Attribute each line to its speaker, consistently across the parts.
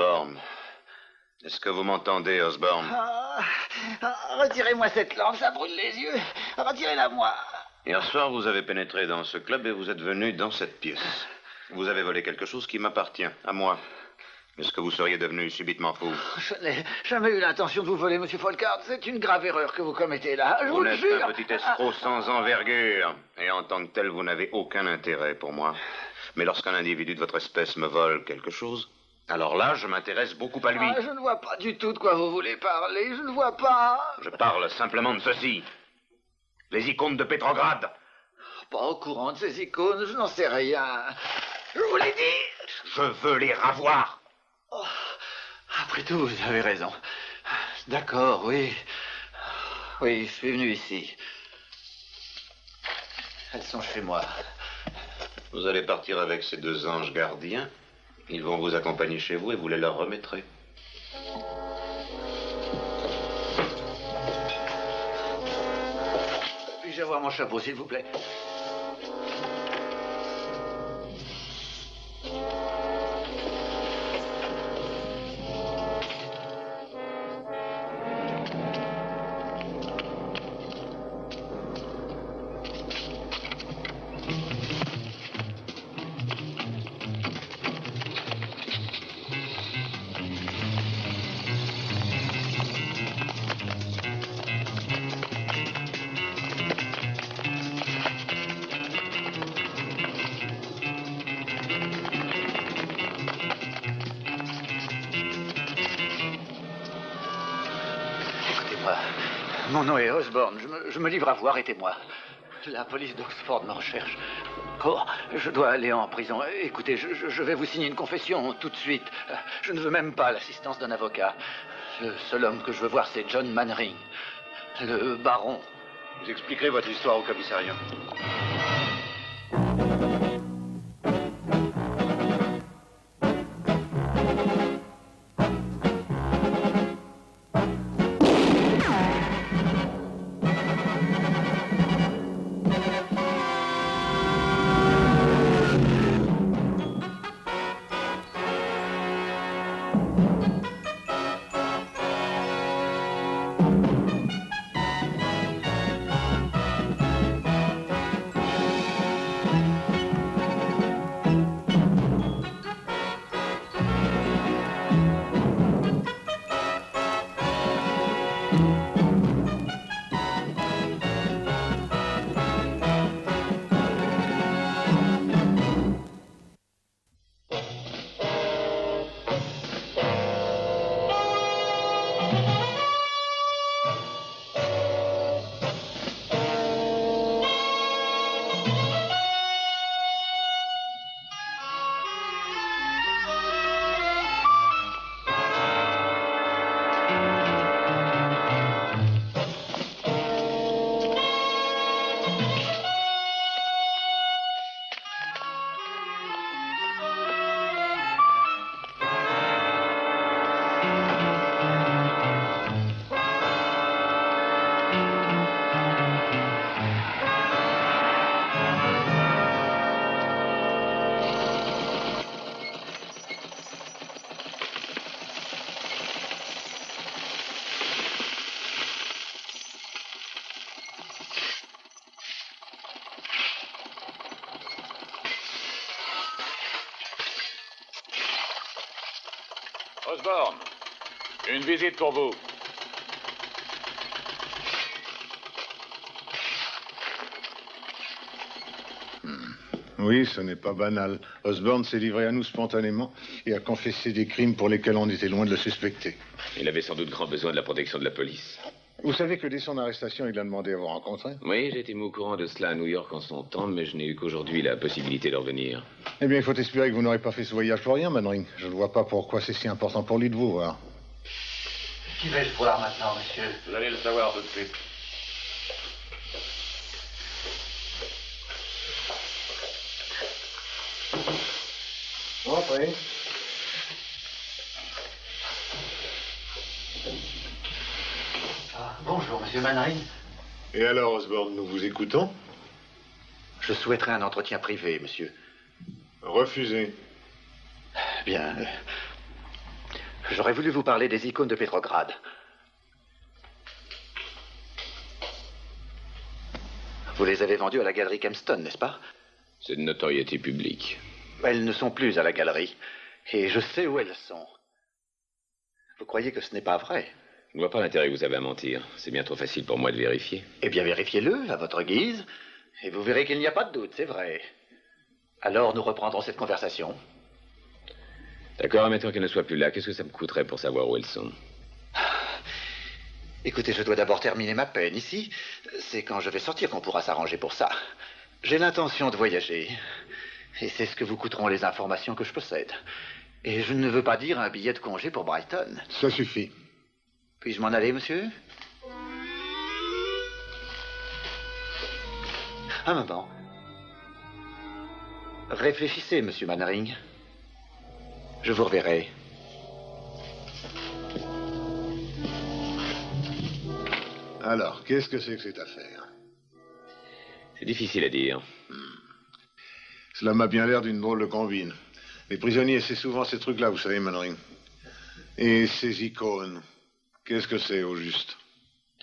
Speaker 1: Osborne. Est-ce que vous m'entendez, Osborne?
Speaker 2: Retirez-moi cette lampe, ça brûle les yeux. Retirez-la moi.
Speaker 1: Hier soir, vous avez pénétré dans ce club et vous êtes venu dans cette pièce. Vous avez volé quelque chose qui m'appartient, à moi. Est-ce que vous seriez devenu subitement fou?
Speaker 2: Je n'ai jamais eu l'intention de vous voler, monsieur Folkard. C'est une grave erreur que vous commettez là, je vous le jure.
Speaker 1: Vous n'êtes qu'un petit escroc sans envergure. Et en tant que tel, vous n'avez aucun intérêt pour moi. Mais lorsqu'un individu de votre espèce me vole quelque chose, alors là, je m'intéresse beaucoup à lui.
Speaker 2: Je ne vois pas du tout de quoi vous voulez parler. Je ne vois pas.
Speaker 1: Je parle simplement de ceci. Les icônes de Petrograd.
Speaker 2: Pas au courant de ces icônes, je n'en sais rien. Je vous l'ai dit.
Speaker 1: Je veux les ravoir.
Speaker 2: Oh, après tout, vous avez raison. D'accord, oui. Oui, je suis venu ici. Elles sont chez moi.
Speaker 1: Vous allez partir avec ces deux anges gardiens. Ils vont vous accompagner chez vous et vous les leur remettrez.
Speaker 2: Puis-je avoir mon chapeau, s'il vous plaît? Mon nom est Osborne. Je me livre à vous. Arrêtez-moi. La police d'Oxford me recherche. Oh, je dois aller en prison. Écoutez, je vais vous signer une confession tout de suite. Je ne veux même pas l'assistance d'un avocat. Le seul homme que je veux voir, c'est John Mannering, le baron.
Speaker 1: Vous expliquerez votre histoire au commissariat.
Speaker 3: Osborne, une visite pour vous.
Speaker 4: Oui, ce n'est pas banal. Osborne s'est livré à nous spontanément et a confessé des crimes pour lesquels on était loin de le suspecter.
Speaker 5: Il avait sans doute grand besoin de la protection de la police.
Speaker 4: Vous savez que dès son arrestation, il a demandé à vous rencontrer?
Speaker 5: Oui, j'étais mis au courant de cela à New York en son temps, mais je n'ai eu qu'aujourd'hui la possibilité de revenir.
Speaker 4: Eh bien, il faut espérer que vous n'aurez pas fait ce voyage pour rien, Mannering. Je ne vois pas pourquoi c'est si important pour lui de vous voir.
Speaker 2: Qui vais-je voir maintenant, monsieur?
Speaker 3: Vous allez le savoir tout de suite.
Speaker 4: Entrez.
Speaker 2: Bonjour, monsieur Mannering.
Speaker 4: Et alors, Osborne, nous vous écoutons?
Speaker 2: Je souhaiterais un entretien privé, monsieur.
Speaker 4: Refusé.
Speaker 2: Bien. J'aurais voulu vous parler des icônes de Petrograd. Vous les avez vendues à la galerie Kempston, n'est-ce pas?
Speaker 5: C'est de notoriété publique.
Speaker 2: Elles ne sont plus à la galerie. Et je sais où elles sont. Vous croyez que ce n'est pas vrai?
Speaker 5: Je ne vois pas l'intérêt que vous avez à mentir. C'est bien trop facile pour moi de vérifier.
Speaker 2: Eh bien, vérifiez-le, à votre guise. Et vous verrez qu'il n'y a pas de doute, c'est vrai. Alors, nous reprendrons cette conversation.
Speaker 5: D'accord, admettons qu'elles ne soient plus là. Qu'est-ce que ça me coûterait pour savoir où elles sont?
Speaker 2: Écoutez, je dois d'abord terminer ma peine ici. C'est quand je vais sortir qu'on pourra s'arranger pour ça. J'ai l'intention de voyager. Et c'est ce que vous coûteront les informations que je possède. Et je ne veux pas dire un billet de congé pour Brighton.
Speaker 4: Ça suffit.
Speaker 2: Puis-je m'en aller, monsieur? Un moment. Réfléchissez, monsieur Mannering. Je vous reverrai.
Speaker 4: Alors, qu'est-ce que c'est que cette affaire?
Speaker 5: C'est difficile à dire.
Speaker 4: Cela m'a bien l'air d'une drôle de combine. Les prisonniers, c'est souvent ces trucs-là, vous savez, Mannering. Et ces icônes, qu'est-ce que c'est, au juste?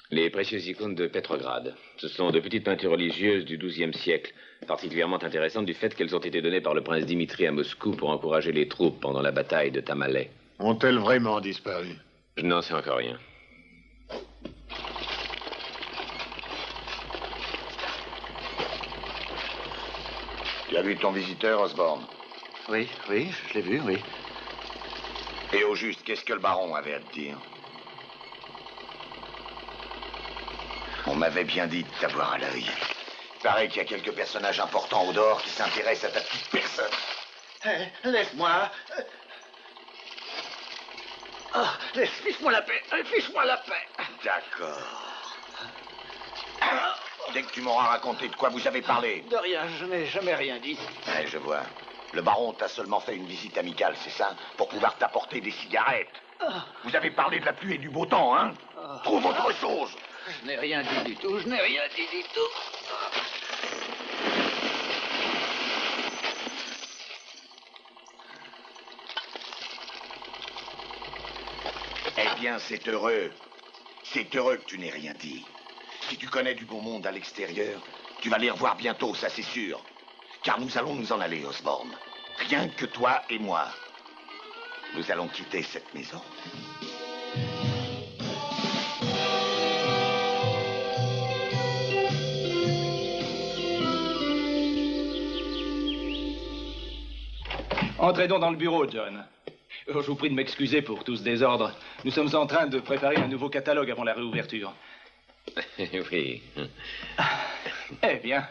Speaker 5: Les précieuses icônes de Petrograd. Ce sont de petites peintures religieuses du XIIe siècle, particulièrement intéressantes du fait qu'elles ont été données par le prince Dimitri à Moscou pour encourager les troupes pendant la bataille de Tamale.
Speaker 4: Ont-elles vraiment disparu?
Speaker 5: Je n'en sais encore rien.
Speaker 3: Tu as vu ton visiteur, Osborne?
Speaker 2: Oui, je l'ai vu, oui.
Speaker 3: Et au juste, qu'est-ce que le baron avait à te dire? On m'avait bien dit de t'avoir à l'œil. Il paraît qu'il y a quelques personnages importants au dehors qui s'intéressent à ta petite personne.
Speaker 2: Laisse-moi. Fiche-moi la paix. Fiche-moi la paix.
Speaker 3: D'accord. Dès que tu m'auras raconté de quoi vous avez parlé.
Speaker 2: De rien, je n'ai jamais rien dit.
Speaker 3: Ouais, je vois. Le baron t'a seulement fait une visite amicale, c'est ça? Pour pouvoir t'apporter des cigarettes. Vous avez parlé de la pluie et du beau temps, hein? Trouve autre chose.
Speaker 2: Je n'ai rien dit du tout, je n'ai rien dit du tout.
Speaker 3: Eh bien, c'est heureux. C'est heureux que tu n'aies rien dit. Si tu connais du beau monde à l'extérieur, tu vas les revoir bientôt, ça c'est sûr. Car nous allons nous en aller, Osborne. Rien que toi et moi. Nous allons quitter cette maison.
Speaker 6: Entrez donc dans le bureau, John. Je vous prie de m'excuser pour tout ce désordre. Nous sommes en train de préparer un nouveau catalogue avant la réouverture.
Speaker 5: Oui.
Speaker 6: Eh bien,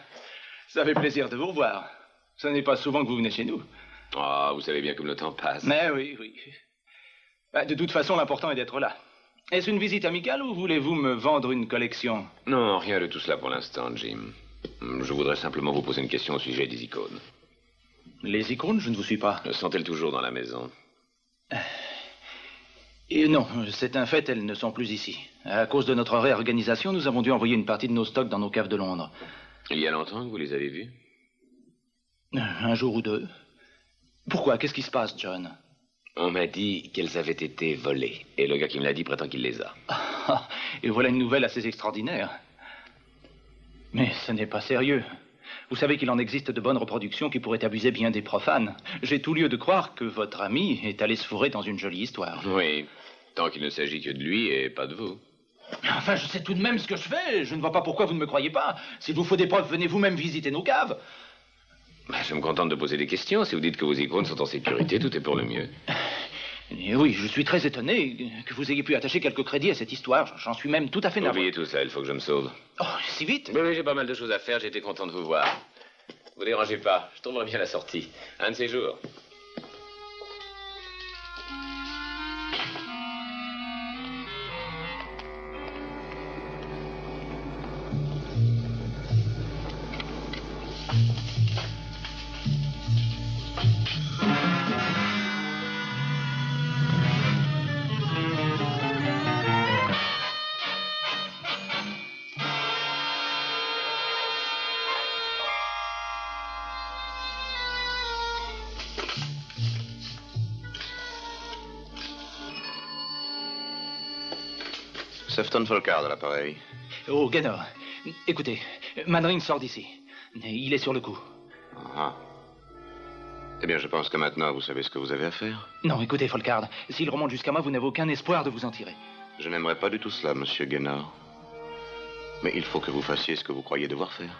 Speaker 6: ça fait plaisir de vous revoir. Ce n'est pas souvent que vous venez chez nous.
Speaker 5: Ah, vous savez bien comme le temps passe.
Speaker 6: Mais oui. De toute façon, l'important est d'être là. Est-ce une visite amicale ou voulez-vous me vendre une collection?
Speaker 5: Non, rien de tout cela pour l'instant, Jim. Je voudrais simplement vous poser une question au sujet des icônes.
Speaker 6: Les icônes, je ne vous suis pas.
Speaker 5: Sont-elles toujours dans la maison?
Speaker 6: Et non, c'est un fait, elles ne sont plus ici. À cause de notre réorganisation, nous avons dû envoyer une partie de nos stocks dans nos caves de Londres.
Speaker 5: Il y a longtemps que vous les avez vues?
Speaker 6: Un jour ou deux. Pourquoi? Qu'est-ce qui se passe, John?
Speaker 5: On m'a dit qu'elles avaient été volées. Et le gars qui me l'a dit prétend qu'il les a.
Speaker 6: Et voilà une nouvelle assez extraordinaire. Mais ce n'est pas sérieux. Vous savez qu'il en existe de bonnes reproductions qui pourraient abuser bien des profanes. J'ai tout lieu de croire que votre ami est allé se fourrer dans une jolie histoire.
Speaker 5: Oui, tant qu'il ne s'agit que de lui et pas de vous.
Speaker 6: Enfin, je sais tout de même ce que je fais. Je ne vois pas pourquoi vous ne me croyez pas. S'il vous faut des preuves, venez vous-même visiter nos caves.
Speaker 5: Je me contente de poser des questions. Si vous dites que vos icônes sont en sécurité, tout est pour le mieux.
Speaker 6: Et oui, je suis très étonné que vous ayez pu attacher quelques crédits à cette histoire. J'en suis même tout à fait navré.
Speaker 5: Oubliez tout ça, il faut que je me sauve.
Speaker 6: Oh, si vite?
Speaker 5: Oui, j'ai pas mal de choses à faire. J'étais content de vous voir. Vous dérangez pas. Je trouverai bien la sortie. Un de ces jours.
Speaker 1: Sefton Folkard à l'appareil.
Speaker 6: Oh, Gaynor, écoutez, Mannering sort d'ici. Il est sur le coup.
Speaker 1: Ah. Eh bien, je pense que maintenant, vous savez ce que vous avez à faire.
Speaker 6: Non, écoutez, Folkard, s'il remonte jusqu'à moi, vous n'avez aucun espoir de vous en tirer.
Speaker 1: Je n'aimerais pas du tout cela, monsieur Gaynor. Mais il faut que vous fassiez ce que vous croyez devoir faire.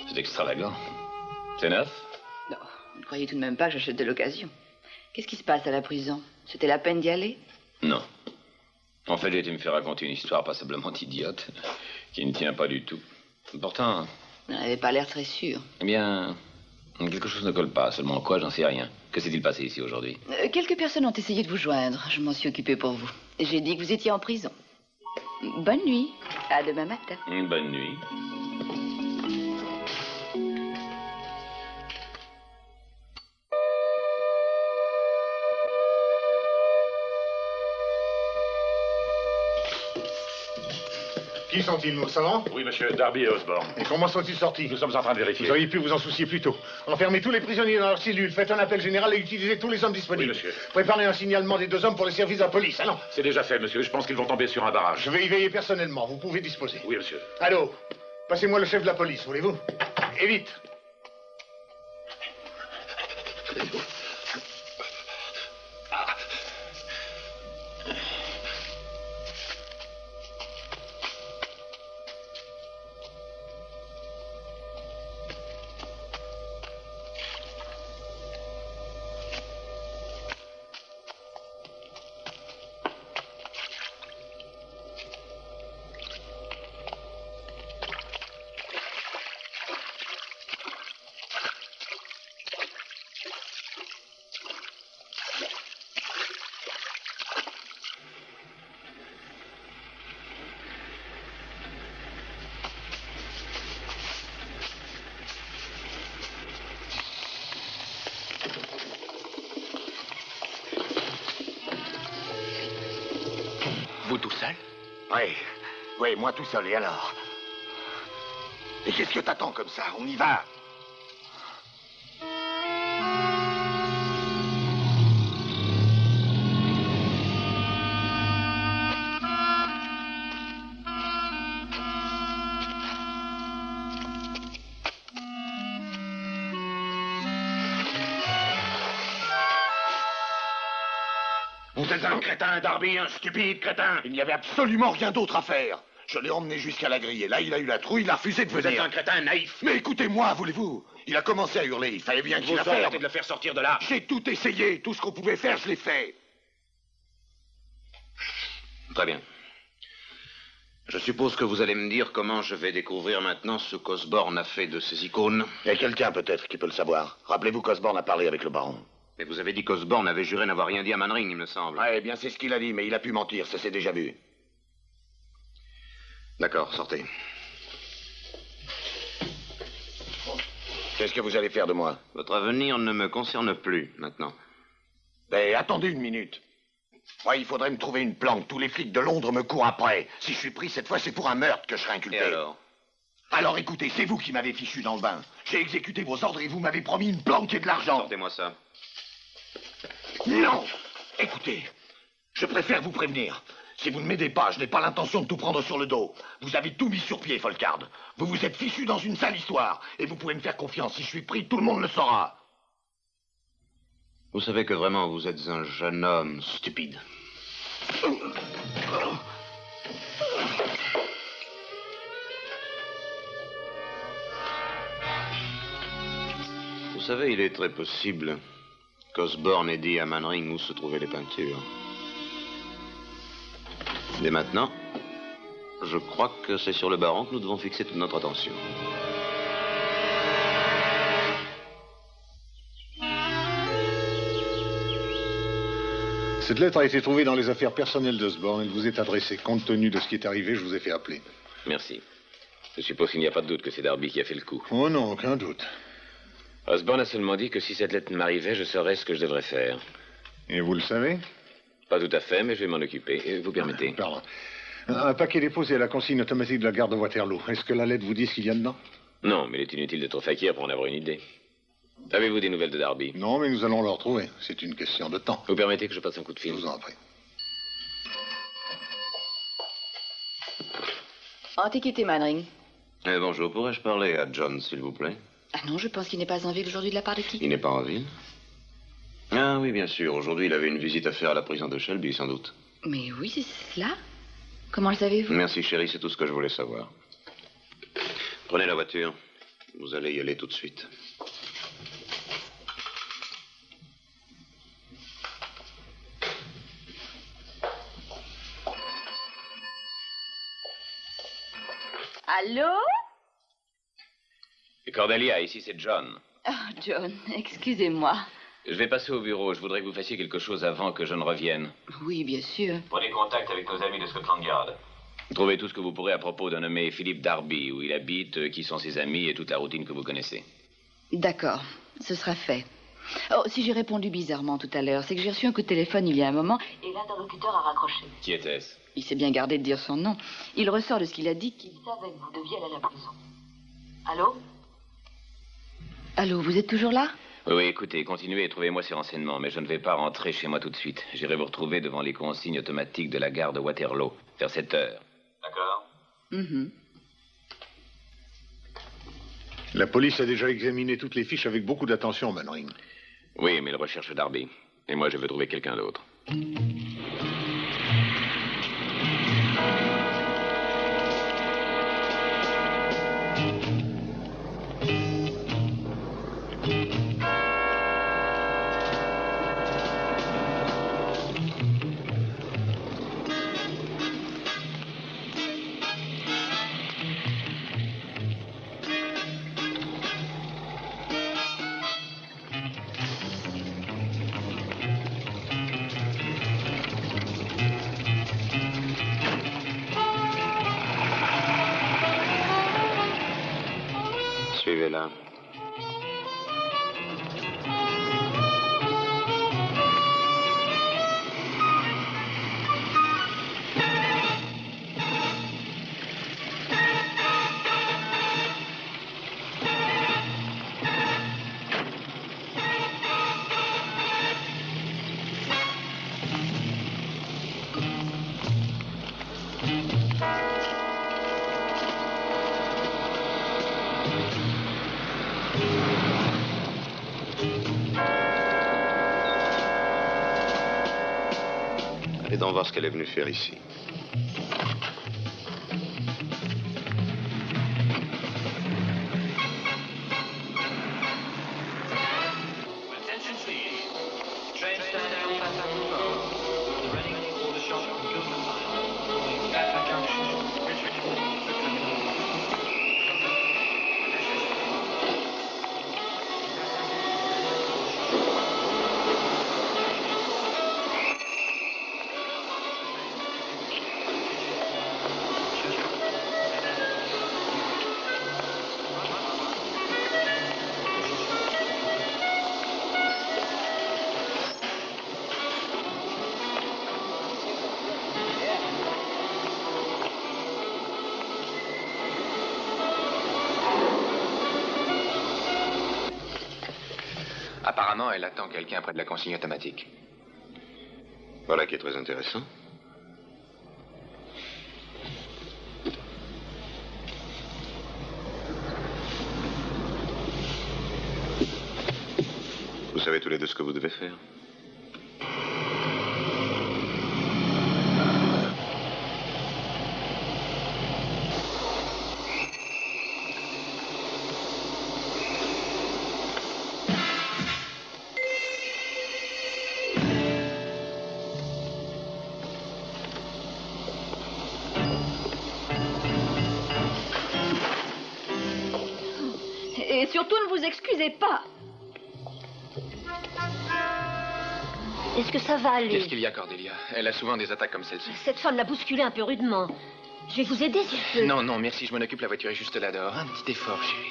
Speaker 5: C'est extravagant. C'est neuf?
Speaker 7: Non, vous ne croyez tout de même pas que j'achète de l'occasion. Qu'est-ce qui se passe à la prison? C'était la peine d'y aller?
Speaker 5: Non. En fait, j'ai été me faire raconter une histoire passablement idiote, qui ne tient pas du tout. Pourtant...
Speaker 7: Vous n'avez pas l'air très sûr.
Speaker 5: Eh bien, quelque chose ne colle pas. Seulement quoi, j'en sais rien. Que s'est-il passé ici aujourd'hui?
Speaker 7: Quelques personnes ont essayé de vous joindre. Je m'en suis occupée pour vous. J'ai dit que vous étiez en prison. Bonne nuit. À demain matin.
Speaker 5: Bonne nuit.
Speaker 4: Qui sont-ils, nous le savons?
Speaker 8: Oui, monsieur, Darby et Osborne.
Speaker 4: Et comment sont-ils sortis?
Speaker 8: Nous sommes en train de vérifier.
Speaker 4: Vous auriez pu vous en soucier plus tôt. Enfermez tous les prisonniers dans leur cellule, faites un appel général et utilisez tous les hommes disponibles.
Speaker 8: Oui, monsieur.
Speaker 4: Préparez un signalement des 2 hommes pour les services de la police. Allons.
Speaker 8: C'est déjà fait, monsieur. Je pense qu'ils vont tomber sur un barrage.
Speaker 4: Je vais y veiller personnellement. Vous pouvez disposer.
Speaker 8: Oui, monsieur.
Speaker 4: Allô? Passez-moi le chef de la police, voulez-vous? Et vite.
Speaker 2: Vous tout seul?
Speaker 3: Oui, moi tout seul, et alors? Et qu'est-ce que t'attends comme ça? On y va!
Speaker 8: Vous êtes un crétin, Darby, un stupide crétin.
Speaker 3: Il n'y avait absolument rien d'autre à faire. Je l'ai emmené jusqu'à la grille, et là, il a eu la trouille, il a refusé de
Speaker 8: Vous êtes
Speaker 3: venir.
Speaker 8: un crétin naïf.
Speaker 3: Mais écoutez-moi, voulez-vous? Il a commencé à hurler, il fallait bien qu'il
Speaker 8: Vous
Speaker 3: la ferme.
Speaker 8: arrêtez de le faire sortir de là.
Speaker 3: J'ai tout essayé, tout ce qu'on pouvait faire, je l'ai fait.
Speaker 1: Très bien. Je suppose que vous allez me dire comment je vais découvrir maintenant ce qu'Osborne a fait de ces icônes.
Speaker 3: Il y a quelqu'un peut-être qui peut le savoir. Rappelez-vous qu'Osborne a parlé avec le baron.
Speaker 1: Mais vous avez dit qu'Osborne avait juré n'avoir rien dit à Mannering, il me semble.
Speaker 3: Ouais, bien c'est ce qu'il a dit, mais il a pu mentir, ça s'est déjà vu.
Speaker 1: D'accord, sortez.
Speaker 3: Qu'est-ce que vous allez faire de moi?
Speaker 1: Votre avenir ne me concerne plus, maintenant.
Speaker 3: Ben, attendez une minute. Ouais, il faudrait me trouver une planque. Tous les flics de Londres me courent après. Si je suis pris cette fois, c'est pour un meurtre que je serai inculpé.
Speaker 1: Et alors?
Speaker 3: Alors écoutez, c'est vous qui m'avez fichu dans le bain. J'ai exécuté vos ordres et vous m'avez promis une planque et de l'argent.
Speaker 1: Sortez-moi ça.
Speaker 3: Non! Écoutez, je préfère vous prévenir. Si vous ne m'aidez pas, je n'ai pas l'intention de tout prendre sur le dos. Vous avez tout mis sur pied, Folkard. Vous vous êtes fichu dans une sale histoire. Et vous pouvez me faire confiance. Si je suis pris, tout le monde le saura.
Speaker 1: Vous savez que vraiment vous êtes un jeune homme stupide. Vous savez, il est très possible qu'Osborne ait dit à Mannering où se trouvaient les peintures. Dès maintenant, je crois que c'est sur le baron que nous devons fixer toute notre attention.
Speaker 4: Cette lettre a été trouvée dans les affaires personnelles d'Osborne. Elle vous est adressée. Compte tenu de ce qui est arrivé, je vous ai fait appeler.
Speaker 5: Merci. Je suppose qu'il n'y a pas de doute que c'est Darby qui a fait le coup.
Speaker 4: Oh non, aucun doute.
Speaker 5: Osborne a seulement dit que si cette lettre m'arrivait, je saurais ce que je devrais faire.
Speaker 4: Et vous le savez?
Speaker 5: Pas tout à fait, mais je vais m'en occuper. Vous permettez?
Speaker 4: Pardon. Un paquet déposé à la consigne automatique de la gare de Waterloo. Est-ce que la lettre vous dit ce qu'il y a dedans?
Speaker 5: Non, mais il est inutile d'être fakir pour en avoir une idée. Avez-vous des nouvelles de Darby?
Speaker 4: Non, mais nous allons le retrouver. C'est une question de temps.
Speaker 5: Vous permettez que je passe un coup de
Speaker 4: Je
Speaker 5: fil?
Speaker 4: vous en prie.
Speaker 7: Antiquité, Mannering.
Speaker 1: Bonjour, pourrais-je parler à John, s'il vous plaît?
Speaker 7: Ah non, je pense qu'il n'est pas en ville aujourd'hui de la part de qui?
Speaker 1: Il n'est pas en ville? Ah oui, bien sûr. Aujourd'hui, il avait une visite à faire à la prison de Shelby, sans doute.
Speaker 7: Mais oui, c'est cela. Comment le savez-vous?
Speaker 1: Merci, chérie, c'est tout ce que je voulais savoir. Prenez la voiture. Vous allez y aller tout de suite.
Speaker 7: Allô?
Speaker 5: Cordelia, ici c'est John.
Speaker 7: Oh, John, excusez-moi.
Speaker 5: Je vais passer au bureau. Je voudrais que vous fassiez quelque chose avant que je ne revienne.
Speaker 7: Oui, bien sûr.
Speaker 5: Prenez contact avec nos amis de Scotland Yard. Trouvez tout ce que vous pourrez à propos d'un nommé Philippe Darby, où il habite, qui sont ses amis et toute la routine que vous connaissez.
Speaker 7: D'accord, ce sera fait. Oh, si j'ai répondu bizarrement tout à l'heure, c'est que j'ai reçu un coup de téléphone il y a un moment et l'interlocuteur a raccroché.
Speaker 5: Qui était-ce?
Speaker 7: Il s'est bien gardé de dire son nom. Il ressort de ce qu'il a dit qu'il savait que vous deviez aller à la prison. Allô? Allô, vous êtes toujours là?
Speaker 5: Oui, écoutez, continuez et trouvez-moi ces renseignements, mais je ne vais pas rentrer chez moi tout de suite. J'irai vous retrouver devant les consignes automatiques de la gare de Waterloo, vers 7 heures. D'accord?
Speaker 4: La police a déjà examiné toutes les fiches avec beaucoup d'attention, Mannering.
Speaker 5: Oui, mais il recherche Darby. Et moi, je veux trouver quelqu'un d'autre.
Speaker 1: Suivez-la. Allez donc voir ce qu'elle est venue faire ici.
Speaker 9: Apparemment, elle attend quelqu'un près de la consigne automatique.
Speaker 1: Voilà qui est très intéressant. Vous savez tous les deux ce que vous devez faire.
Speaker 10: Et surtout, ne vous excusez pas. Est-ce que ça va aller?
Speaker 9: Qu'est-ce qu'il y a, Cordelia? Elle a souvent des attaques comme celle-ci.
Speaker 10: Cette femme l'a bousculé un peu rudement. Je vais vous aider si je peux.
Speaker 9: Non, non, merci, je m'en occupe, la voiture est juste là dehors. Un petit effort, chérie.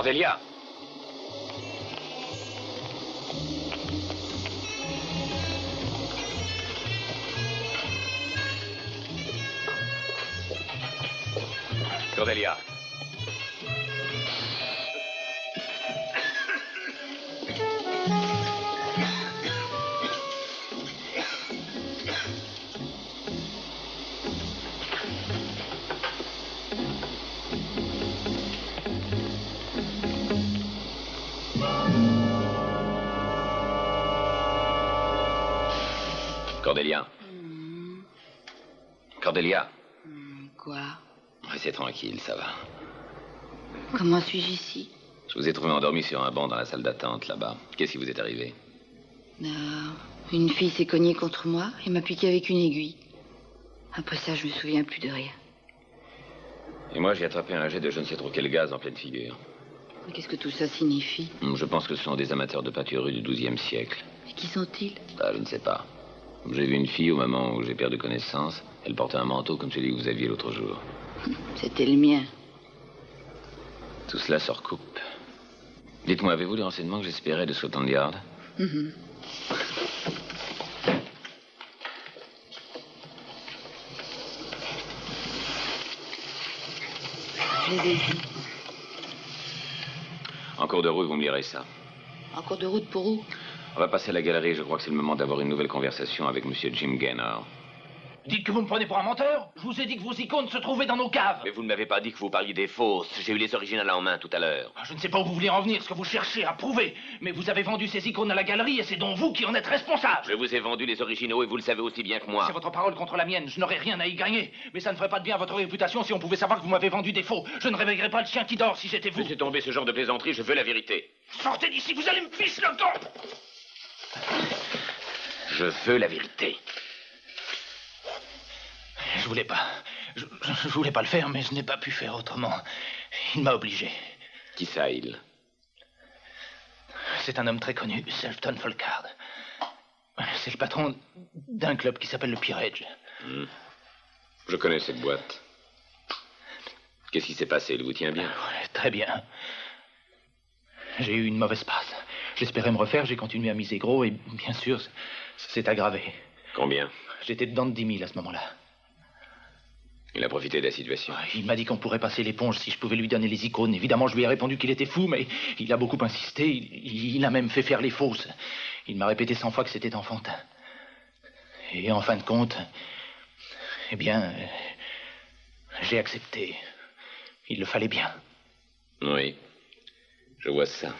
Speaker 5: Cordelia! Cordelia! Cordelia. Cordelia.
Speaker 7: Quoi?
Speaker 5: Restez tranquille, ça va.
Speaker 7: Comment suis-je ici?
Speaker 5: Je vous ai trouvé endormi sur un banc dans la salle d'attente, là-bas. Qu'est-ce qui vous est arrivé?
Speaker 7: Une fille s'est cognée contre moi et m'a piqué avec une aiguille. Après ça, je me souviens plus de rien.
Speaker 5: Et moi, j'ai attrapé un jet de je ne sais trop quel gaz en pleine figure.
Speaker 7: Qu'est-ce que tout ça signifie?
Speaker 5: Je pense que ce sont des amateurs de peinture du XIIe siècle.
Speaker 7: Et qui sont-ils?
Speaker 5: Ah, je ne sais pas. J'ai vu une fille au moment où j'ai perdu connaissance. Elle portait un manteau comme celui que vous aviez l'autre jour.
Speaker 7: C'était le mien.
Speaker 5: Tout cela se recoupe. Dites-moi, avez-vous les renseignements que j'espérais de Scotland Yard?
Speaker 7: Je les ai vus.
Speaker 5: En cours de route, vous me lirez ça.
Speaker 7: En cours de route pour où?
Speaker 5: On va passer à la galerie. Je crois que c'est le moment d'avoir une nouvelle conversation avec Monsieur Jim Gaynor.
Speaker 6: Dites que vous me prenez pour un menteur? Je vous ai dit que vos icônes se trouvaient dans nos caves.
Speaker 5: Mais vous ne m'avez pas dit que vous parliez des fausses. J'ai eu les originales en main tout à l'heure.
Speaker 6: Je ne sais pas où vous voulez en venir, ce que vous cherchez à prouver. Mais vous avez vendu ces icônes à la galerie et c'est donc vous qui en êtes responsable.
Speaker 5: Je vous ai vendu les originaux et vous le savez aussi bien que moi.
Speaker 6: C'est votre parole contre la mienne. Je n'aurais rien à y gagner. Mais ça ne ferait pas de bien à votre réputation si on pouvait savoir que vous m'avez vendu des faux. Je ne réveillerais pas le chien qui dort si j'étais vous.
Speaker 5: Laissez tomber ce genre de plaisanterie, je veux la vérité.
Speaker 6: Sortez d'ici, vous allez me ficher le camp.
Speaker 5: Je veux la vérité.
Speaker 6: Je voulais pas le faire, mais je n'ai pas pu faire autrement. Il m'a obligé.
Speaker 5: Qui ça, il?
Speaker 6: C'est un homme très connu, Selfton Folkard. C'est le patron d'un club qui s'appelle le Peerage.
Speaker 5: Je connais cette boîte. Qu'est-ce qui s'est passé? Il vous tient bien?
Speaker 6: Très bien. J'ai eu une mauvaise passe. J'espérais me refaire, j'ai continué à miser gros et bien sûr, c'est aggravé.
Speaker 5: Combien?
Speaker 6: J'étais dedans de 10 000 à ce moment-là.
Speaker 5: Il a profité de la situation.
Speaker 6: Il m'a dit qu'on pourrait passer l'éponge si je pouvais lui donner les icônes. Évidemment, je lui ai répondu qu'il était fou, mais il a beaucoup insisté. Il a même fait faire les fausses. Il m'a répété 100 fois que c'était enfantin. Et en fin de compte, eh bien, j'ai accepté. Il le fallait bien.
Speaker 5: Oui, je vois ça.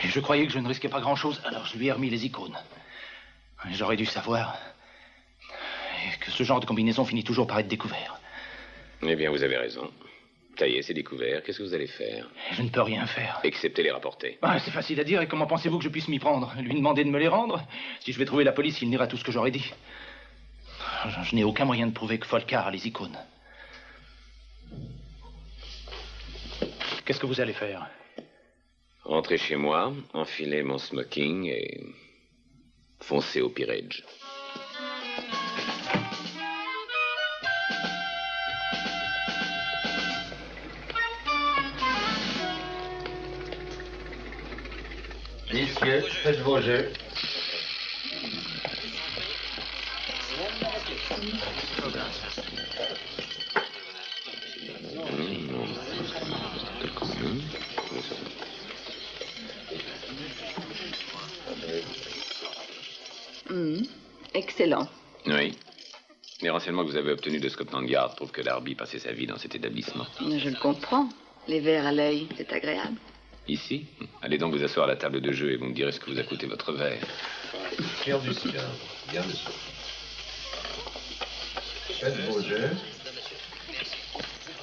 Speaker 6: Et je croyais que je ne risquais pas grand-chose, alors je lui ai remis les icônes. J'aurais dû savoir que ce genre de combinaison finit toujours par être découvert.
Speaker 5: Eh bien, vous avez raison. Ça y est, c'est découvert. Qu'est-ce que vous allez faire?
Speaker 6: Je ne peux rien faire.
Speaker 5: Excepté les rapporter.
Speaker 6: C'est facile à dire, et comment pensez-vous que je puisse m'y prendre? Lui demander de me les rendre? Si je vais trouver la police, il niera tout ce que j'aurais dit. Je n'ai aucun moyen de prouver que Folkard a les icônes. Qu'est-ce que vous allez faire?
Speaker 5: Rentrer chez moi, enfiler mon smoking et foncer au Peerage.
Speaker 4: Messieurs, faites vos jeux.
Speaker 7: Excellent.
Speaker 5: Oui. Les renseignements que vous avez obtenus de Scotland Yard prouvent que Darby passait sa vie dans cet établissement.
Speaker 7: Je le comprends. Les verres à l'œil, c'est agréable.
Speaker 5: Ici? Allez donc vous asseoir à la table de jeu et vous me direz ce que vous a coûté votre verre.
Speaker 4: Pierre du Sien. Bien, monsieur. Faites vos jeux.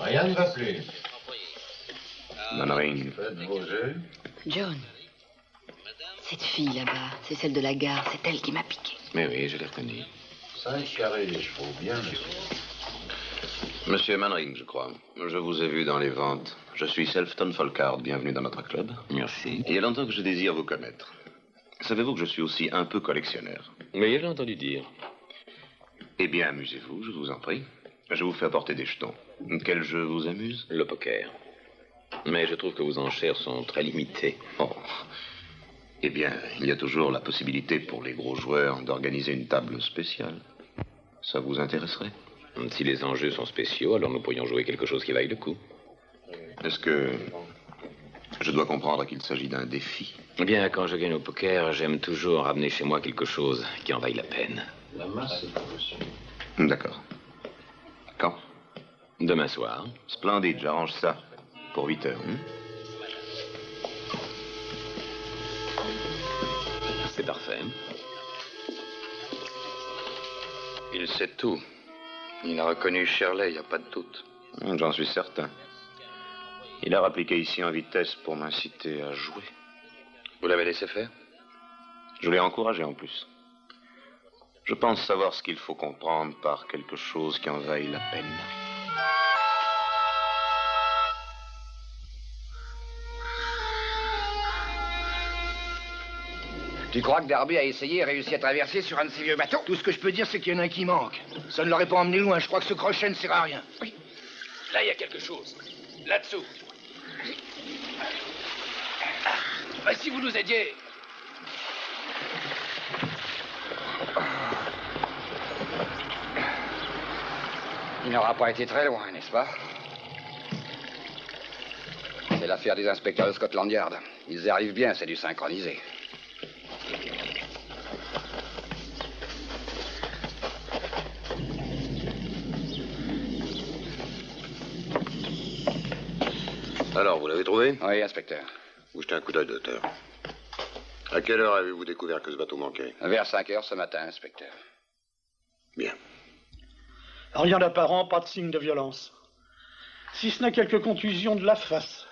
Speaker 4: Rien ne va plus.
Speaker 1: Mannering.
Speaker 4: Faites vos jeux.
Speaker 7: John, cette fille là-bas, c'est celle de la gare. C'est elle qui m'a piqué.
Speaker 5: Mais oui, je l'ai reconnue.
Speaker 4: 5 carrés les chevaux. Bien, monsieur.
Speaker 1: Monsieur Mannering, je crois. Je vous ai vu dans les ventes. Je suis Selfton Folkard. Bienvenue dans notre club.
Speaker 5: Merci.
Speaker 1: Il y a longtemps que je désire vous connaître. Savez-vous que je suis aussi un peu collectionneur?
Speaker 5: Oui, j'ai entendu dire.
Speaker 1: Eh bien, amusez-vous, je vous en prie. Je vous fais apporter des jetons. Quel jeu vous amuse?
Speaker 5: Le poker. Mais je trouve que vos enchères sont très limitées.
Speaker 1: Oh. Eh bien, il y a toujours la possibilité pour les gros joueurs d'organiser une table spéciale. Ça vous intéresserait?
Speaker 5: Si les enjeux sont spéciaux, alors nous pourrions jouer quelque chose qui vaille le coup.
Speaker 1: Est-ce que je dois comprendre qu'il s'agit d'un défi?
Speaker 5: Eh bien, quand je gagne au poker, j'aime toujours ramener chez moi quelque chose qui en vaille la peine.
Speaker 1: D'accord. Quand?
Speaker 5: Demain soir.
Speaker 1: Splendide, j'arrange ça. Pour 8 heures.
Speaker 5: C'est parfait.
Speaker 11: Il sait tout. Il a reconnu Shirley, il n'y a pas de doute.
Speaker 1: J'en suis certain. Il a rappliqué ici en vitesse pour m'inciter à jouer.
Speaker 11: Vous l'avez laissé faire?
Speaker 1: Je l'ai encouragé en plus. Je pense savoir ce qu'il faut comprendre par quelque chose qui en vaille la peine.
Speaker 12: Tu crois que Darby a essayé et réussi à traverser sur un de ces vieux bateaux? Tout ce que je peux dire, c'est qu'il y en a un qui manque. Ça ne l'aurait pas emmené loin. Je crois que ce crochet ne sert à rien.
Speaker 5: Oui. Là, il y a quelque chose. Là-dessous. Ah, si vous nous aidiez.
Speaker 12: Il n'aura pas été très loin, n'est-ce pas? C'est l'affaire des inspecteurs de Scotland Yard. Ils y arrivent bien, c'est du synchronisé.
Speaker 13: Alors, vous l'avez trouvé?
Speaker 12: Oui, inspecteur.
Speaker 13: Vous jetez un coup d'œil, docteur. À quelle heure avez-vous découvert que ce bateau manquait?
Speaker 12: Vers 5 heures ce matin, inspecteur.
Speaker 13: Bien.
Speaker 14: Rien d'apparent, pas de signe de violence. Si ce n'est quelques contusions de la face.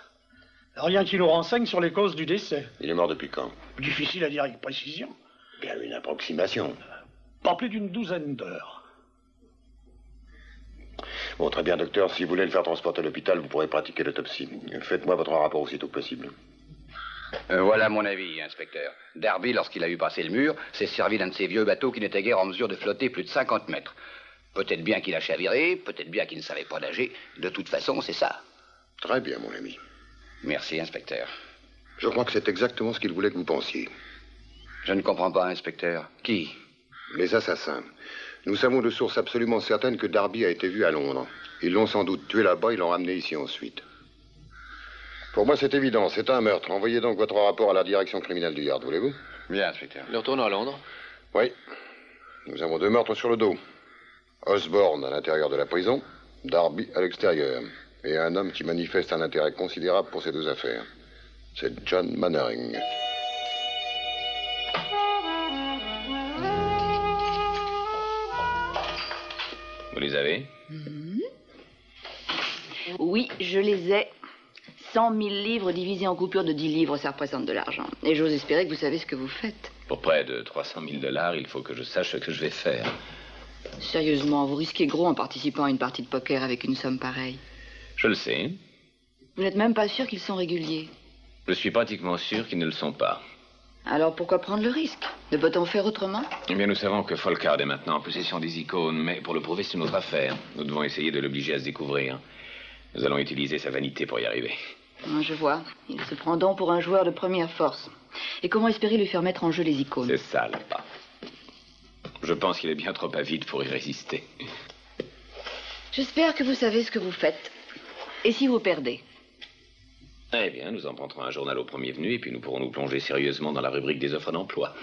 Speaker 14: Rien qui nous renseigne sur les causes du décès.
Speaker 13: Il est mort depuis quand?
Speaker 14: Difficile à dire avec précision.
Speaker 13: Bien, une approximation.
Speaker 14: Pas plus d'une douzaine d'heures.
Speaker 13: Bon, très bien, docteur. Si vous voulez le faire transporter à l'hôpital, vous pourrez pratiquer l'autopsie. Faites-moi votre rapport aussitôt que possible.
Speaker 12: Voilà mon avis, inspecteur. Darby, lorsqu'il a vu passer le mur, s'est servi d'un de ces vieux bateaux qui n'était guère en mesure de flotter plus de 50 mètres. Peut-être bien qu'il a chaviré, peut-être bien qu'il ne savait pas nager. De toute façon, c'est ça.
Speaker 13: Très bien, mon ami.
Speaker 12: Merci, inspecteur.
Speaker 13: Je crois que c'est exactement ce qu'il voulait que vous pensiez.
Speaker 12: Je ne comprends pas, inspecteur. Qui?
Speaker 13: Les assassins. Nous savons de source absolument certaine que Darby a été vu à Londres. Ils l'ont sans doute tué là-bas, ils l'ont ramené ici ensuite. Pour moi, c'est évident, c'est un meurtre. Envoyez donc votre rapport à la direction criminelle du Yard, voulez-vous?
Speaker 12: Bien, inspecteur.
Speaker 9: Nous retournons à Londres?
Speaker 13: Oui. Nous avons 2 meurtres sur le dos. Osborne à l'intérieur de la prison, Darby à l'extérieur. Et un homme qui manifeste un intérêt considérable pour ces 2 affaires. C'est John Mannering.
Speaker 5: Vous les avez?
Speaker 7: Oui, je les ai. 100 000 livres divisés en coupures de 10 livres, ça représente de l'argent. Et j'ose espérer que vous savez ce que vous faites.
Speaker 5: Pour près de 300 000 $, il faut que je sache ce que je vais faire.
Speaker 7: Sérieusement, vous risquez gros en participant à une partie de poker avec une somme pareille.
Speaker 5: Je le sais.
Speaker 7: Vous n'êtes même pas sûr qu'ils sont réguliers.
Speaker 5: Je suis pratiquement sûr qu'ils ne le sont pas.
Speaker 7: Alors pourquoi prendre le risque? Ne peut-on faire autrement?
Speaker 5: Eh bien, nous savons que Folkard est maintenant en possession des icônes, mais pour le prouver, c'est une autre affaire. Nous devons essayer de l'obliger à se découvrir. Nous allons utiliser sa vanité pour y arriver.
Speaker 7: Je vois. Il se prend donc pour un joueur de première force. Et comment espérer lui faire mettre en jeu les icônes?
Speaker 5: C'est ça, là-bas. Je pense qu'il est bien trop avide pour y résister.
Speaker 7: J'espère que vous savez ce que vous faites. Et si vous perdez?
Speaker 5: Eh bien, nous emprunterons un journal au premier venu et puis nous pourrons nous plonger sérieusement dans la rubrique des offres d'emploi.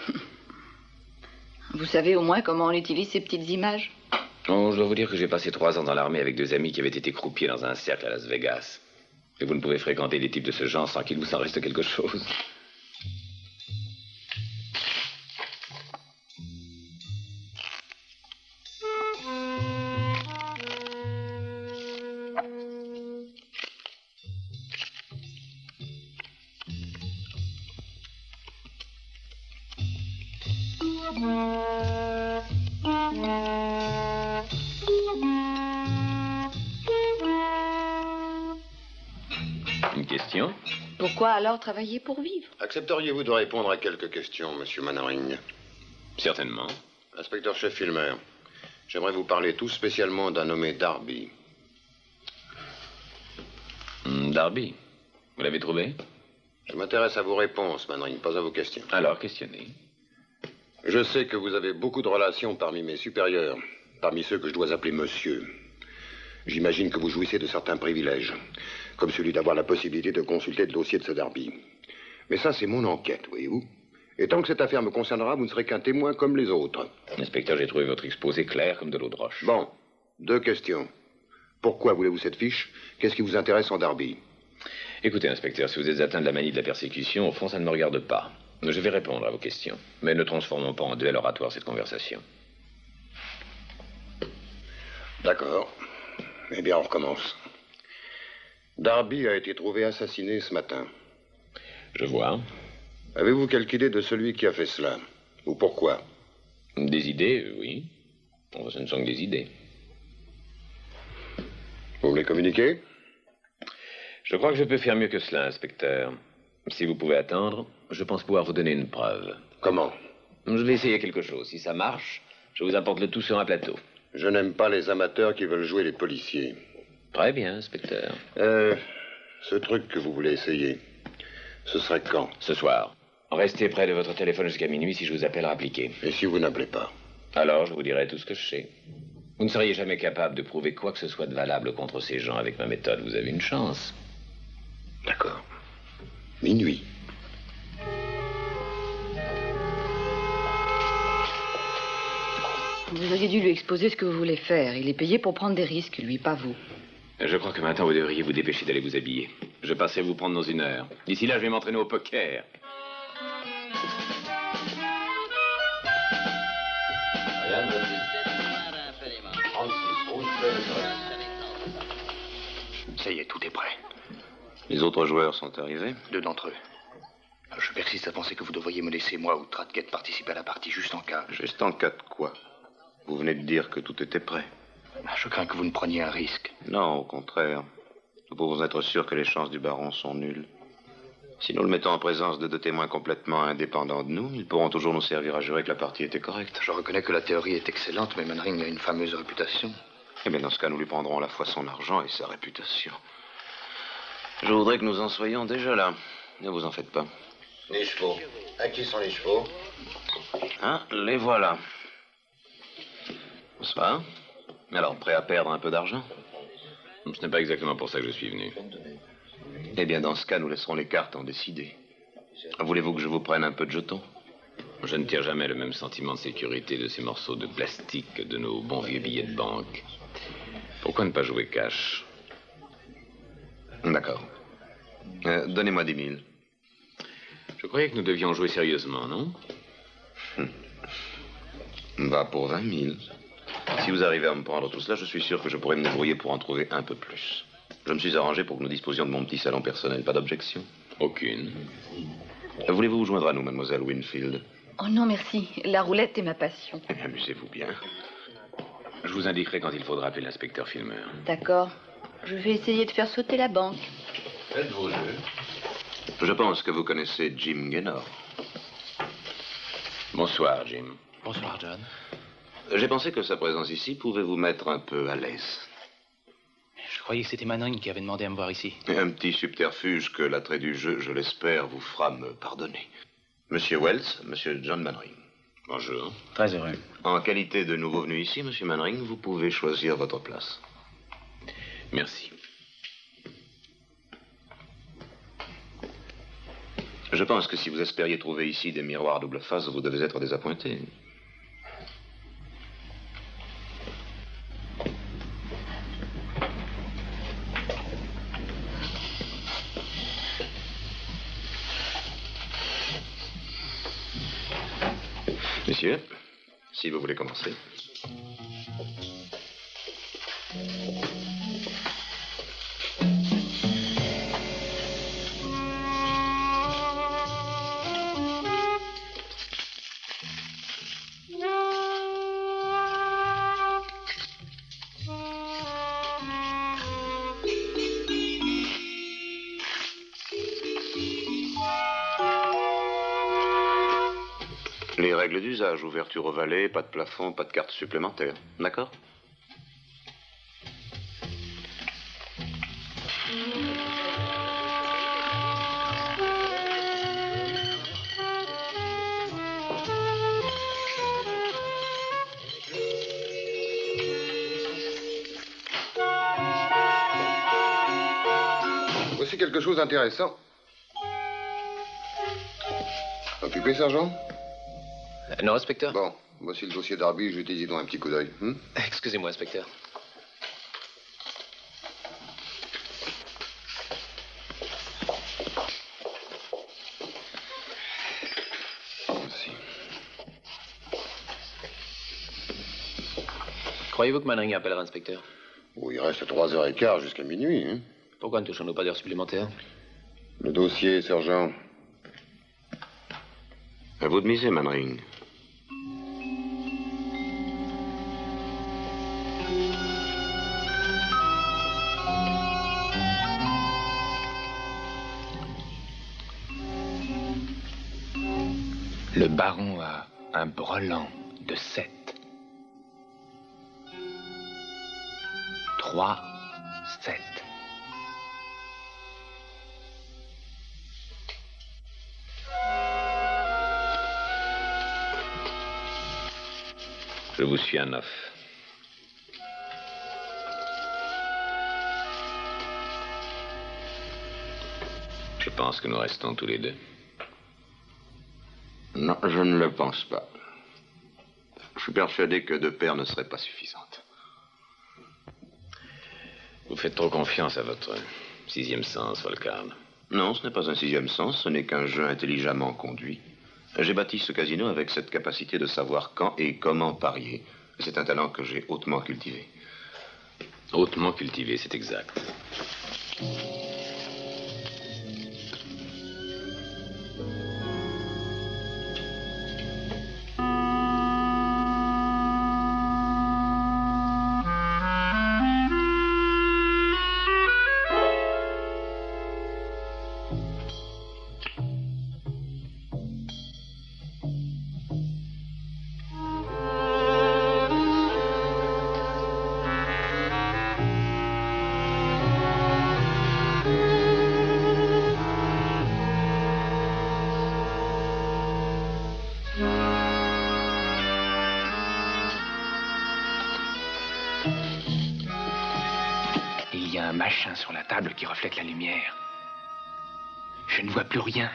Speaker 7: Vous savez au moins comment on utilise ces petites images?
Speaker 5: Oh, je dois vous dire que j'ai passé 3 ans dans l'armée avec 2 amis qui avaient été croupiers dans un cercle à Las Vegas. Et vous ne pouvez fréquenter des types de ce genre sans qu'il vous en reste quelque chose. Une question?
Speaker 7: Pourquoi alors travailler pour vivre?
Speaker 13: Accepteriez-vous de répondre à quelques questions, monsieur Mannering?
Speaker 5: Certainement.
Speaker 13: Inspecteur-chef Filmer, j'aimerais vous parler tout spécialement d'un nommé Darby.
Speaker 5: Darby? Vous l'avez trouvé?
Speaker 13: Je m'intéresse à vos réponses, Manring, pas à vos questions.
Speaker 5: Alors, questionnez.
Speaker 13: Je sais que vous avez beaucoup de relations parmi mes supérieurs, parmi ceux que je dois appeler monsieur. J'imagine que vous jouissez de certains privilèges, comme celui d'avoir la possibilité de consulter le dossier de ce Darby. Mais ça, c'est mon enquête, voyez-vous. Et tant que cette affaire me concernera, vous ne serez qu'un témoin comme les autres.
Speaker 5: Inspecteur, j'ai trouvé votre exposé clair comme de l'eau de roche.
Speaker 13: Bon, 2 questions. Pourquoi voulez-vous cette fiche? Qu'est-ce qui vous intéresse en Darby?
Speaker 5: Écoutez, inspecteur, si vous êtes atteint de la manie de la persécution, au fond, ça ne me regarde pas. Je vais répondre à vos questions. Mais ne transformons pas en duel oratoire cette conversation.
Speaker 13: D'accord. Eh bien, on recommence. Darby a été trouvé assassiné ce matin.
Speaker 5: Je vois.
Speaker 13: Avez-vous quelque idée de celui qui a fait cela? Ou pourquoi?
Speaker 5: Des idées, oui. Bon, ce ne sont que des idées.
Speaker 13: Vous voulez communiquer?
Speaker 5: Je crois que je peux faire mieux que cela, inspecteur. Si vous pouvez attendre, je pense pouvoir vous donner une preuve.
Speaker 13: Comment?
Speaker 5: Je vais essayer quelque chose. Si ça marche, je vous apporte le tout sur un plateau.
Speaker 13: Je n'aime pas les amateurs qui veulent jouer les policiers.
Speaker 5: Très bien, inspecteur.
Speaker 13: Ce truc que vous voulez essayer, ce serait quand?
Speaker 5: Ce soir. Restez près de votre téléphone jusqu'à minuit si je vous appelle rappliqué.
Speaker 13: Et si vous n'appelez pas?
Speaker 5: Alors, je vous dirai tout ce que je sais. Vous ne seriez jamais capable de prouver quoi que ce soit de valable contre ces gens avec ma méthode. Vous avez une chance.
Speaker 13: D'accord. Minuit.
Speaker 7: Vous auriez dû lui exposer ce que vous voulez faire. Il est payé pour prendre des risques, lui, pas vous.
Speaker 5: Je crois que maintenant, vous devriez vous dépêcher d'aller vous habiller. Je passerai vous prendre dans 1 heure. D'ici là, je vais m'entraîner au poker.
Speaker 2: Ça y est, tout est prêt.
Speaker 1: Les autres joueurs sont arrivés?
Speaker 2: 2 d'entre eux. Je persiste à penser que vous devriez me laisser, moi ou Tradgate, participer à la partie juste en cas.
Speaker 1: Juste en cas de quoi? Vous venez de dire que tout était prêt.
Speaker 2: Je crains que vous ne preniez un risque.
Speaker 1: Non, au contraire. Nous pouvons être sûrs que les chances du baron sont nulles. Si nous le mettons en présence de 2 témoins complètement indépendants de nous, ils pourront toujours nous servir à jurer que la partie était correcte.
Speaker 2: Je reconnais que la théorie est excellente, mais Manring a une fameuse réputation.
Speaker 1: Eh bien, dans ce cas, nous lui prendrons à la fois son argent et sa réputation. Je voudrais que nous en soyons déjà là. Ne vous en faites pas.
Speaker 13: Les chevaux. À qui sont les chevaux?
Speaker 1: Ah, les voilà. Ça va? Alors, prêt à perdre un peu d'argent?
Speaker 5: Ce n'est pas exactement pour ça que je suis venu.
Speaker 1: Eh bien, dans ce cas, nous laisserons les cartes en décider. Voulez-vous que je vous prenne un peu de jetons?
Speaker 5: Je ne tire jamais le même sentiment de sécurité de ces morceaux de plastique que de nos bons vieux billets de banque. Pourquoi ne pas jouer cash?
Speaker 1: D'accord. Donnez-moi 10 000.
Speaker 5: Je croyais que nous devions jouer sérieusement, non?
Speaker 1: Va pour 20 000. Si vous arrivez à me prendre tout cela, je suis sûr que je pourrais me débrouiller pour en trouver un peu plus. Je me suis arrangé pour que nous disposions de mon petit salon personnel. Pas d'objection?
Speaker 5: Aucune.
Speaker 1: Voulez-vous vous joindre à nous, mademoiselle Winfield?
Speaker 7: Oh non, merci. La roulette est ma passion.
Speaker 1: Eh bien, amusez-vous bien.
Speaker 5: Je vous indiquerai quand il faudra appeler l'inspecteur filmeur.
Speaker 7: D'accord. Je vais essayer de faire sauter la banque.
Speaker 5: Faites vos jeux.
Speaker 1: Je pense que vous connaissez Jim Gaynor.
Speaker 5: Bonsoir, Jim.
Speaker 6: Bonsoir, John.
Speaker 1: J'ai pensé que sa présence ici pouvait vous mettre un peu à l'aise.
Speaker 6: Je croyais que c'était Manring qui avait demandé à me voir ici.
Speaker 1: Un petit subterfuge que l'attrait du jeu, je l'espère, vous fera me pardonner. Monsieur Wells, monsieur John Manring.
Speaker 5: Bonjour.
Speaker 6: Très heureux.
Speaker 1: En qualité de nouveau venu ici, monsieur Manring, vous pouvez choisir votre place.
Speaker 5: Merci.
Speaker 1: Je pense que si vous espériez trouver ici des miroirs double face, vous devez être désappointé. Messieurs, si vous voulez commencer. Les règles d'usage, ouverture au valet, pas de plafond, pas de carte supplémentaire. D'accord?
Speaker 13: quelque chose d'intéressant. Occupé, sergent?
Speaker 5: Non, inspecteur.
Speaker 13: Bon, voici le dossier Darby, jetez-y donc un petit coup d'œil.
Speaker 5: Excusez-moi, inspecteur. Croyez-vous que Manring appellera, inspecteur?
Speaker 13: Oh, il reste 3h15 jusqu'à minuit. Hein.
Speaker 5: Pourquoi ne touchons-nous pas d'heures supplémentaires?
Speaker 13: Le dossier, sergent.
Speaker 1: À vous de miser, Manring.
Speaker 9: Le baron a un brelan de 7. 3, 7.
Speaker 5: Je vous suis à 9. Je pense que nous restons tous les deux.
Speaker 1: Non, je ne le pense pas. Je suis persuadé que 2 paires ne seraient pas suffisantes.
Speaker 5: Vous faites trop confiance à votre 6e sens, Volcan.
Speaker 1: Non, ce n'est pas un 6e sens, ce n'est qu'un jeu intelligemment conduit. J'ai bâti ce casino avec cette capacité de savoir quand et comment parier. C'est un talent que j'ai hautement cultivé.
Speaker 5: Hautement cultivé, c'est exact.
Speaker 9: Machin sur la table qui reflète la lumière. Je ne vois plus rien.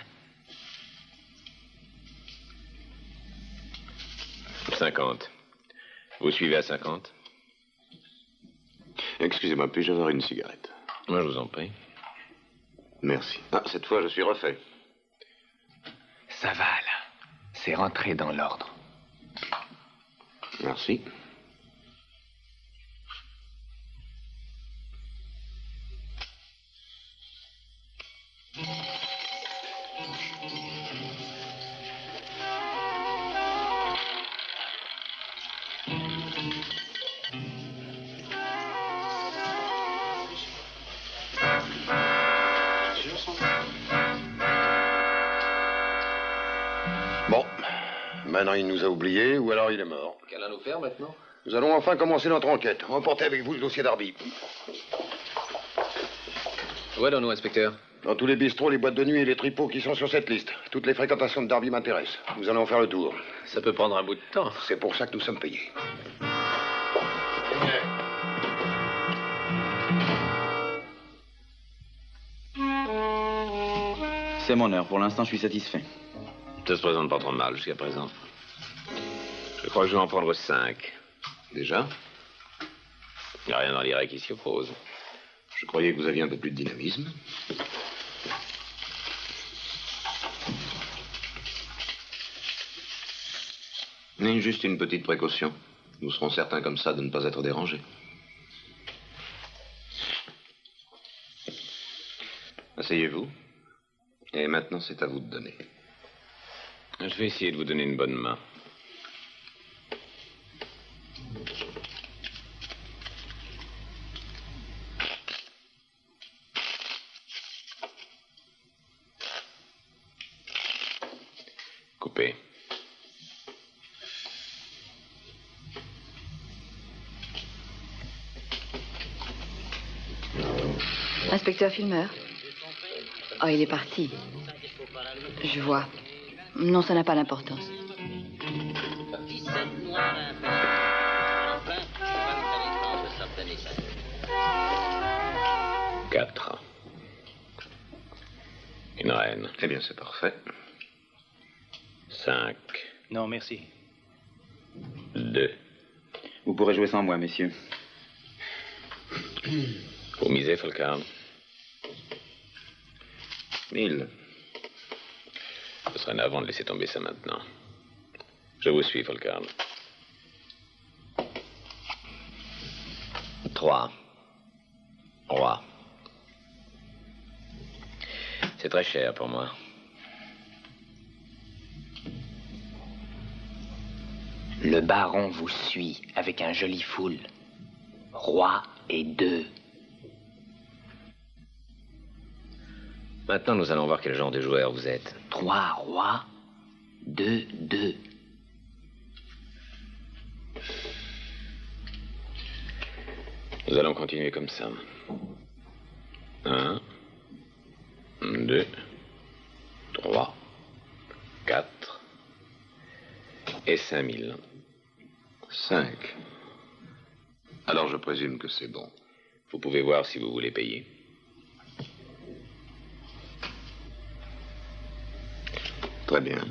Speaker 5: 50. Vous suivez à 50?
Speaker 1: Excusez-moi, puis-je avoir une cigarette?
Speaker 5: Moi, je vous en prie.
Speaker 1: Merci. Ah, cette fois, je suis refait.
Speaker 9: Ça va, là. C'est rentré dans l'ordre.
Speaker 1: Merci.
Speaker 13: Bon, maintenant il nous a oubliés ou alors il est mort.
Speaker 5: Qu'allons-nous faire maintenant?
Speaker 13: Nous allons enfin commencer notre enquête. Emportez avec vous le dossier Darby.
Speaker 5: Où allons-nous, inspecteur?
Speaker 13: Dans tous les bistrots, les boîtes de nuit et les tripots qui sont sur cette liste. Toutes les fréquentations de Darby m'intéressent. Nous allons faire le tour.
Speaker 5: Ça peut prendre un bout de temps.
Speaker 13: C'est pour ça que nous sommes payés.
Speaker 15: C'est mon heure. Pour l'instant, je suis satisfait.
Speaker 5: Ça se présente pas trop mal jusqu'à présent. Je crois que je vais en prendre 5.
Speaker 1: Déjà?
Speaker 5: Il n'y a rien dans l'IRA qui s'y oppose.
Speaker 1: Je croyais que vous aviez un peu plus de dynamisme. Mais juste une petite précaution. Nous serons certains comme ça de ne pas être dérangés. Asseyez-vous. Et maintenant, c'est à vous de donner.
Speaker 5: Je vais essayer de vous donner une bonne main. Coupé.
Speaker 7: Inspecteur Filmer. Oh, il est parti. Je vois. Non, ça n'a pas d'importance.
Speaker 5: 4. Une reine.
Speaker 1: Eh bien, c'est parfait.
Speaker 5: 5.
Speaker 6: Non, merci.
Speaker 5: 2.
Speaker 15: Vous pourrez jouer sans moi, messieurs.
Speaker 5: Vous misez, Folkard?
Speaker 1: 1000.
Speaker 5: Ce serait navrant de laisser tomber ça maintenant. Je vous suis, Folkard.
Speaker 16: 3. Roi.
Speaker 5: C'est très cher pour moi.
Speaker 9: Le baron vous suit avec un joli foule. Roi et 2.
Speaker 5: Maintenant, nous allons voir quel genre de joueur vous êtes.
Speaker 9: 3 rois, 2, 2.
Speaker 5: Nous allons continuer comme ça. 1, 2, 3, 4 et 5000.
Speaker 1: 5. Alors je présume que c'est bon.
Speaker 5: Vous pouvez voir si vous voulez payer.
Speaker 1: Très bien.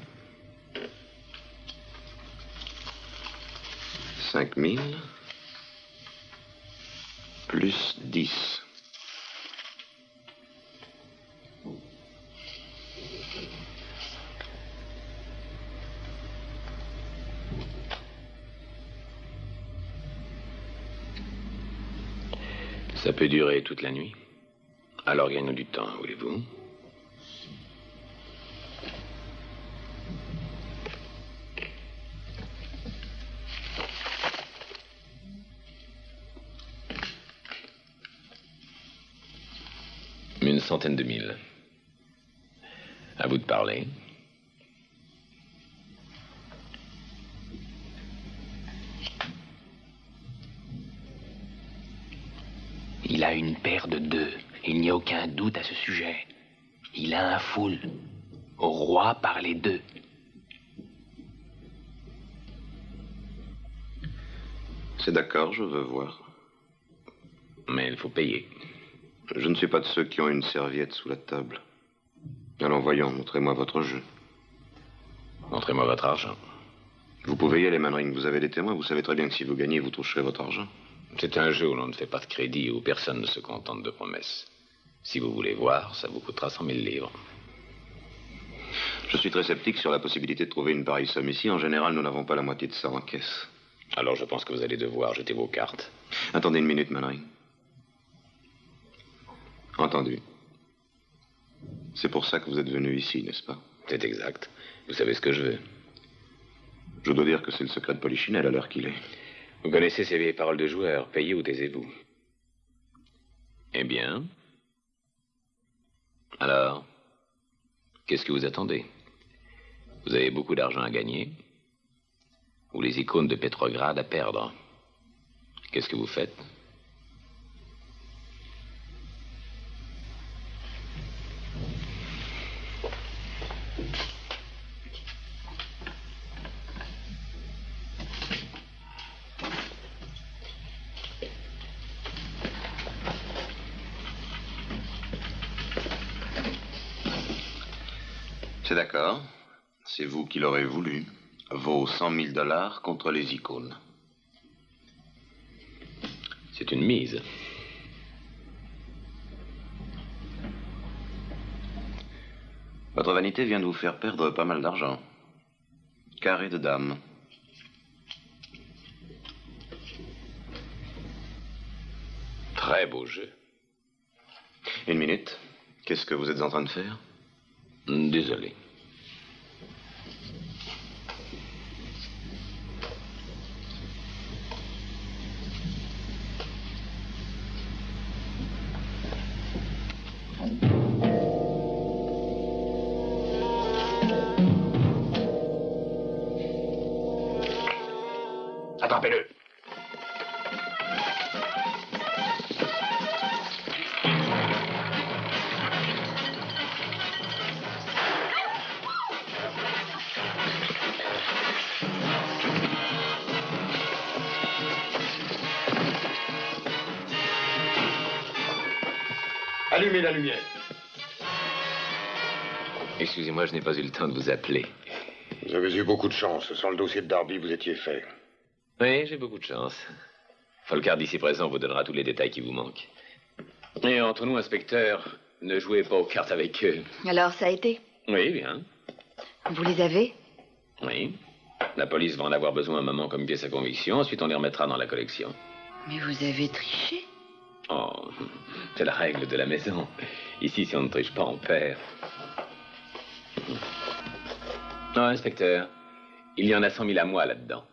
Speaker 1: 5000 plus 10.
Speaker 5: Ça peut durer toute la nuit. Alors gagnons du temps, voulez-vous? Une centaine de mille. À vous de parler.
Speaker 9: Il a une paire de 2. Il n'y a aucun doute à ce sujet. Il a un foule. Au roi par les 2.
Speaker 1: C'est d'accord, je veux voir.
Speaker 5: Mais il faut payer.
Speaker 1: Je ne suis pas de ceux qui ont une serviette sous la table. Allons, voyons, montrez-moi votre jeu.
Speaker 5: Montrez-moi votre argent.
Speaker 1: Vous pouvez y aller, Manring. Vous avez des témoins. Vous savez très bien que si vous gagnez, vous toucherez votre argent.
Speaker 5: C'est un jeu où l'on ne fait pas de crédit, où personne ne se contente de promesses. Si vous voulez voir, ça vous coûtera 100 000 livres.
Speaker 1: Je suis très sceptique sur la possibilité de trouver une pareille somme ici. En général, nous n'avons pas la moitié de ça en caisse.
Speaker 5: Alors je pense que vous allez devoir jeter vos cartes.
Speaker 1: Attendez une minute, Manring. Entendu. C'est pour ça que vous êtes venu ici, n'est-ce pas?
Speaker 5: C'est exact. Vous savez ce que je veux.
Speaker 1: Je dois dire que c'est le secret de Polichinelle à l'heure qu'il est.
Speaker 5: Vous connaissez ces vieilles paroles de joueurs. Payez ou taisez-vous. Eh bien. Alors, qu'est-ce que vous attendez? Vous avez beaucoup d'argent à gagner ou les icônes de Petrograd à perdre? Qu'est-ce que vous faites?
Speaker 1: C'est d'accord. C'est vous qui l'aurez voulu. Vos 100 000 $ contre les icônes.
Speaker 5: C'est une mise.
Speaker 1: Votre vanité vient de vous faire perdre pas mal d'argent. Carré de dame.
Speaker 5: Très beau jeu.
Speaker 1: Une minute. Qu'est-ce que vous êtes en train de faire?
Speaker 5: Désolé.
Speaker 3: Attrapez-le.
Speaker 8: Allumez la lumière.
Speaker 5: Excusez-moi, je n'ai pas eu le temps de vous appeler.
Speaker 13: Vous avez eu beaucoup de chance. Sans le dossier de Darby, vous étiez fait.
Speaker 5: Oui, j'ai beaucoup de chance. Folcard, ici présent, vous donnera tous les détails qui vous manquent. Et entre nous, inspecteur, ne jouez pas aux cartes avec eux.
Speaker 7: Alors, ça a été?
Speaker 5: Oui, bien.
Speaker 7: Vous les avez?
Speaker 5: Oui. La police va en avoir besoin un moment comme pièce à conviction, ensuite on les remettra dans la collection.
Speaker 7: Mais vous avez triché?
Speaker 5: Oh, c'est la règle de la maison. Ici, si on ne triche pas, on perd. Non, inspecteur, il y en a 100 000 à moi là-dedans.